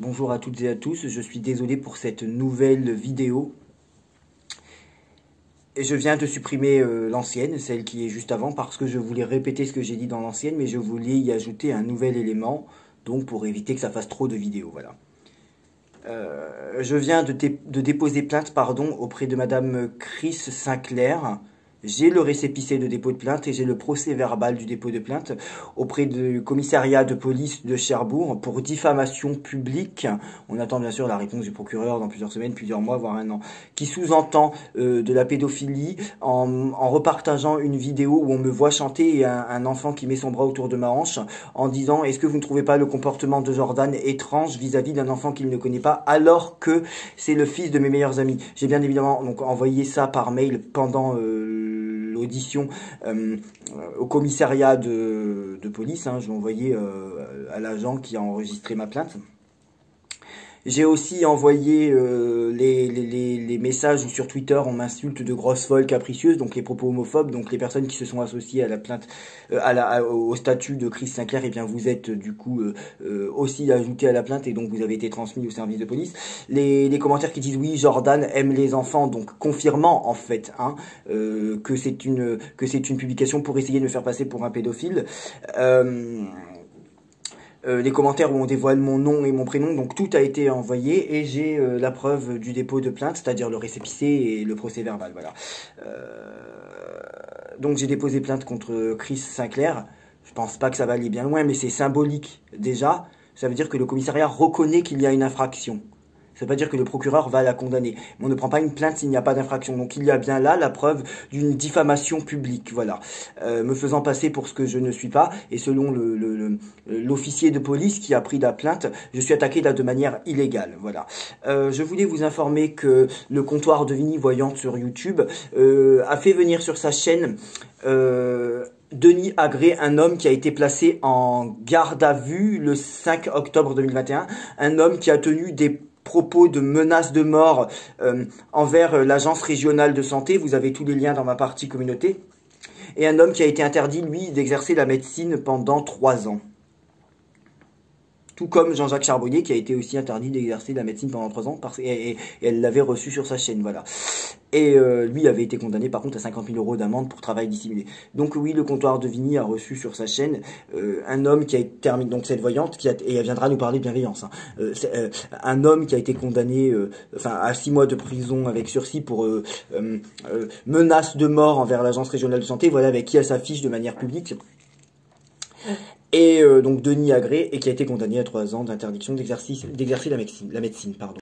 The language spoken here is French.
Bonjour à toutes et à tous, je suis désolé pour cette nouvelle vidéo. Je viens de supprimer l'ancienne, celle qui est juste avant, parce que je voulais répéter ce que j'ai dit dans l'ancienne, mais je voulais y ajouter un nouvel élément, donc pour éviter que ça fasse trop de vidéos, voilà. Je viens de déposer plainte, auprès de Madame Chris Sinclair. J'ai le récépissé de dépôt de plainte et j'ai le procès verbal du dépôt de plainte auprès du commissariat de police de Cherbourg pour diffamation publique. On attend bien sûr la réponse du procureur dans plusieurs semaines, plusieurs mois, voire un an, qui sous-entend de la pédophilie en repartageant une vidéo où on me voit chanter et un enfant qui met son bras autour de ma hanche en disant « Est-ce que vous ne trouvez pas le comportement de Jordan étrange vis-à-vis d'un enfant qu'il ne connaît pas alors que c'est le fils de mes meilleurs amis ?» J'ai bien évidemment donc envoyé ça par mail pendant l'audition au commissariat de police. Je l'ai envoyé à l'agent qui a enregistré ma plainte. J'ai aussi envoyé les messages où sur Twitter on m'insulte de grosses folles capricieuses, donc les propos homophobes, donc les personnes qui se sont associées à la plainte, au statut de Chris Sinclair, et bien vous êtes du coup aussi ajouté à la plainte et donc vous avez été transmis au service de police. Les commentaires qui disent oui Jordan aime les enfants, donc confirmant en fait que c'est une publication pour essayer de me faire passer pour un pédophile. Les commentaires où on dévoile mon nom et mon prénom, donc tout a été envoyé et j'ai la preuve du dépôt de plainte, c'est-à-dire le récépissé et le procès verbal, voilà. Donc j'ai déposé plainte contre Chris Sinclair. Je pense pas que ça va aller bien loin, mais c'est symbolique déjà. Ça veut dire que le commissariat reconnaît qu'il y a une infraction. Ça veut pas dire que le procureur va la condamner. Mais on ne prend pas une plainte s'il n'y a pas d'infraction. Donc il y a bien là la preuve d'une diffamation publique, voilà. Me faisant passer pour ce que je ne suis pas. Et selon l'officier de police qui a pris la plainte, je suis attaqué là de manière illégale, voilà. Je voulais vous informer que le comptoir de Vigny Voyante sur YouTube a fait venir sur sa chaîne Denis Agré, un homme qui a été placé en garde à vue le 5 octobre 2021. Un homme qui a tenu des propos de menaces de mort envers l'agence régionale de santé. Vous avez tous les liens dans ma partie communauté. Et un homme qui a été interdit, lui, d'exercer la médecine pendant 3 ans. Tout comme Jean-Jacques Charbonnier, qui a été aussi interdit d'exercer la médecine pendant 3 ans, et elle l'avait reçu sur sa chaîne, voilà. Et lui avait été condamné par contre à 50 000 € d'amende pour travail dissimulé. Donc oui, le comptoir de Vigny a reçu sur sa chaîne un homme qui a terminé, donc cette voyante, et elle viendra nous parler de bienveillance, un homme qui a été condamné à 6 mois de prison avec sursis pour menace de mort envers l'agence régionale de santé, voilà, avec qui elle s'affiche de manière publique. Et donc Denis Agré, et qui a été condamné à 3 ans d'interdiction d'exercer la médecine, pardon.